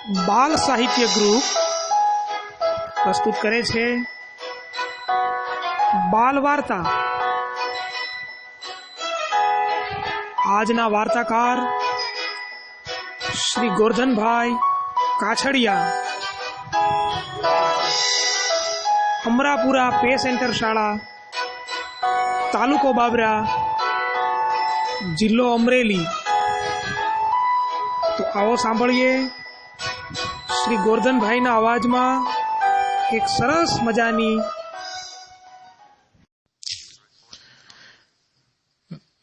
बाल साहित्य ग्रुप प्रस्तुत करे छे बाल वार्ता। आजना वार्ताकार श्री गोर्धन भाई काछड़िया, अमरापुरा पे सेंटर शाळा, तालुको बाबरा, जिल्लो अमरेली। तो आओ सांभळीए श्री गोर्धन भाई ना अवाज में एक सरस मजानी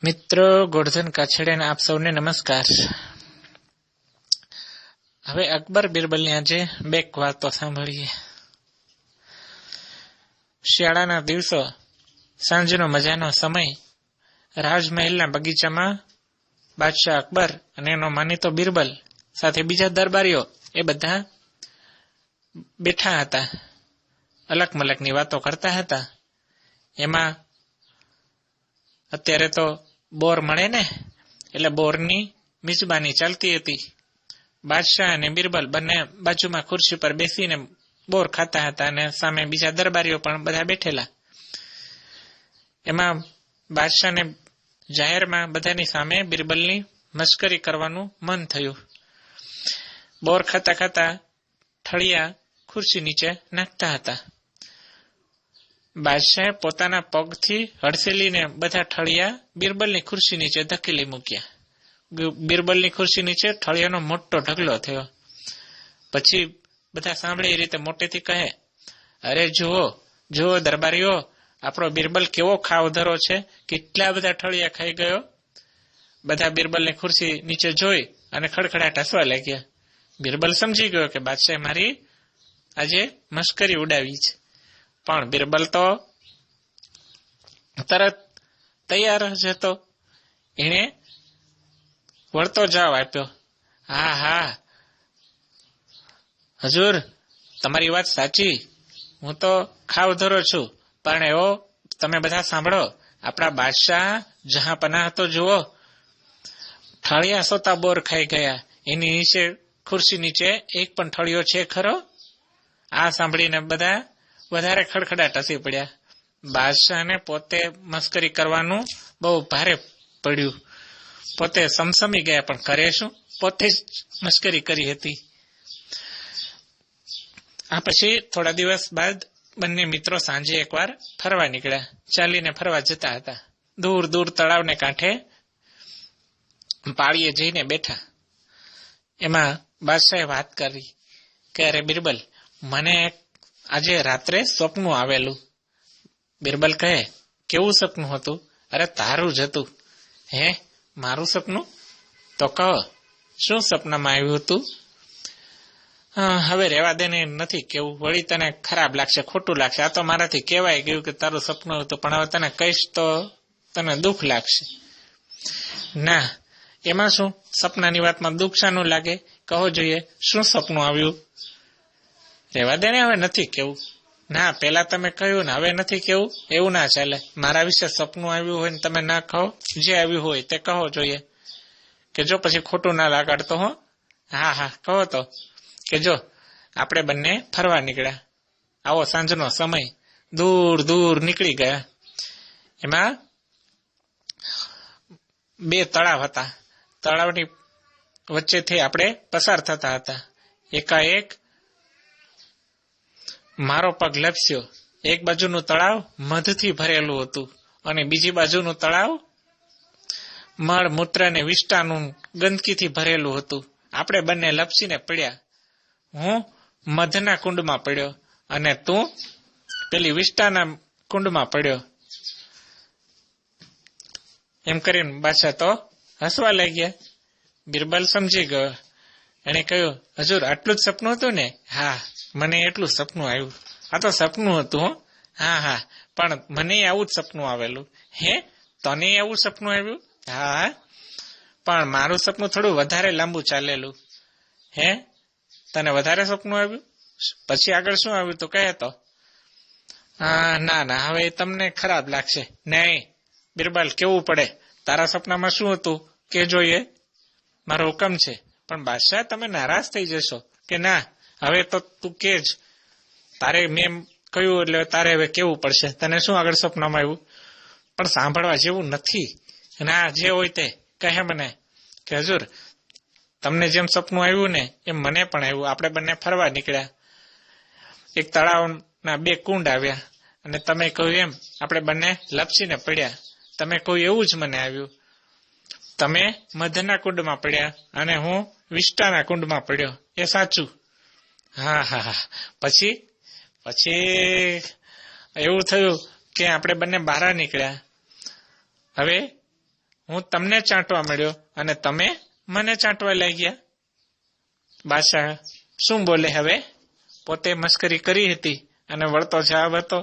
मित्रों, गोर्धन काछड़िया ने आप सौने नमस्कार। हवे अकबर बीरबल आज बेक वार्तो सांभळीए। शियाळाना दिवसो सांजनो मजानो समय राजमहलना बगीचामां बादशाह अकबर अने एनो मानीतो बीरबल साथे बीजा दरबारीओ ए बधा बेठा हता, अलग मलकनी वातो करता हता। एमां अत्यारे तो बोर मळे ने એટલે બોરની મિજબાની ચાલતી હતી। બાદશાહ અને બીરબલ બંને બાજુમાં ખુરશી પર બેસીને બોર ખાતા હતા અને સામે બીજા દરબારીઓ પણ બધા બેઠેલા। એમાં બાદશાહને જાહેરમાં બધાની સામે બીરબલની મશ્કરી કરવાનું મન થયું। બોર ખાતા ખાતા ઠળિયા ખુરશી નીચે નાખતા હતા। બાદશાહે પોતાના પગથી હડસેલીને બધા ઠળિયા બીરબલની ખુરશી નીચે ધકેલી મૂક્યા। બીરબલની ખુરશી નીચે ઠળિયાનો મોટો ઢગલો થયો। પછી બધા સાંભળે એ રીતે મોટેથી કહે, અરે જુઓ જુઓ દરબારીઓ, આપણો બીરબલ કેવો ખાવધરો છે, કેટલા બધા ઠળિયા ખાઈ ગયો। બધા બીરબલની ખુરશી નીચે જોઈ અને ખડખડાટ હસવા લાગ્યા। બીરબલ સમજી ગયો કે બાદશાહે મારી આજે મશ્કરી ઉડાવી છે, પણ બીરબલ તો તરત તૈયાર જ હતો। એણે વળતો જવાબ આપ્યો, હા હા હજુર, તમારી વાત સાચી, હું તો ખાવધરો છું, પણ એવો તમે બધા સાંભળો, આપણા બાદશાહ જહાંપનાહ તો જુઓ, ઠળિયા સોતા બોર ખાઈ ગયા, એની નીચે ખુરશી નીચે એક પણ ઠળિયો છે ખરો? આ સાંભળીને બધા વધારે ખડખડાટ હસી પડ્યા। બાદશાહને પોતે મસ્કરી કરવાનું બહુ ભારે પડ્યું। પોતે સમસમી ગયા, પણ કરે શું, પોતે જ મસ્કરી કરી હતી। આ પછી થોડા દિવસ બાદ બંને મિત્રો સાંજે એકવાર ફરવા નીકળ્યા। ચાલીને ફરવા જતા હતા। દૂર દૂર તળાવને કાંઠે પાળીએ જઈને બેઠા। એમાં બાદશાહે વાત કરી કે અરે બીરબલ, મને આજે રાત્રે સપનું આવેલું। બીરબલ કહે, કેવું સપનું હતું? અરે તારું જ હતું। હે, મારું સપનું? તો કહો, શું સપનામાં આવ્યું હતું? હવે રેવા દે ને, નથી કેવું, વળી તને ખરાબ લાગશે, ખોટું લાગશે। આ તો મારાથી કહેવાય ગયું કે તારું સપનું હતું, પણ હવે તને કહીશ તો તને દુઃખ લાગશે। ના, એમાં શું, સપનાની વાતમાં દુઃખ શાનું લાગે? કહો જોઈએ, શું સપનું આવ્યું? રેવા દે ને, હવે નથી કેવું। ના, પેલા તમે કહ્યું ને, હવે નથી કેવું, એવું ના ચાલે। મારા વિશે સપનું આવ્યું હોય ને તમે ના કહો, જે આવ્યું હોય તે કહો જોઈએ, કે જો પછી ખોટું ના લાગાડતો હો। હા હા કહો તો, કે જો આપણે બંને ફરવા નીકળ્યા, આવો સાંજનો સમય, દૂર દૂર નીકળી ગયા। એમાં બે તળાવ હતા। તળાવની વચ્ચેથી આપણે પસાર થતા હતા। એકાએક મારો પગ લપસ્યો। એક બાજુનું તળાવ મધથી ભરેલું હતું અને બીજી બાજુનું તળાવ મળ મૂત્ર ને વિષ્ટાનું ગંદકીથી ભરેલું હતું। આપણે બંને લપસીને પડ્યા। હું મધના કુંડમાં પડ્યો અને તું પેલી વિષ્ટાના કુંડમાં પડ્યો। એમ કરીને બાદશાહ તો હસવા લાગ્યા। બીરબલ સમજી ગયો। એને કહ્યું, હજુર આટલું જ સપનું હતું ને? હા, મને એટલું સપનું આવ્યું। આ તો સપનું હતું હો। હા હા, પણ મને આવું જ સપનું આવેલું। હે, તને આવું સપનું આવ્યું? હા, પણ મારું સપનું થોડું વધારે લાંબુ ચાલેલું। હે, તને વધારે સપનું આવ્યું? પછી આગળ શું આવ્યું તો કહે તો? ના ના, હવે તમને ખરાબ લાગશે। નહીં બીરબલ, કેવું પડે, તારા સપનામાં શું હતું કે જોઈએ, મારો હુકમ છે। પણ બાદશાહ, તમે નારાજ થઈ જશો। કે ના હવે તો તું કે જ, તારે મેં કહ્યું એટલે તારે હવે કેવું પડશે. તને શું આગળ સપનામાં આવ્યું? પણ સાંભળવા જેવું નથી. ના જે હોય તે કહે મને કે હજુર તમને જેમ સપનું આવ્યું ને એમ મને પણ આવ્યું. આપણે બંને ફરવા નીકળ્યા, એક તળાવના 2 કુંડ આવ્યા અને તમે કહ્યું એમ આપણે બંને લપસીને પડ્યા. તમે કહ્યું એવું જ મને આવ્યું. તમે મધના કુંડમાં પડ્યા અને હું વિષ્ટાના કુંડમાં પડ્યો. એ સાચું? હા હા હા. પછી એવું થયું કે આપણે બંને બહાર નીકળ્યા. હવે હું તમને ચાંટવા મળ્યો અને તમે મને ચાંટવા લાગ્યા. બાદશાહ શું બોલે? હવે પોતે મસ્કરી કરી હતી અને વળતો જવાબ હતો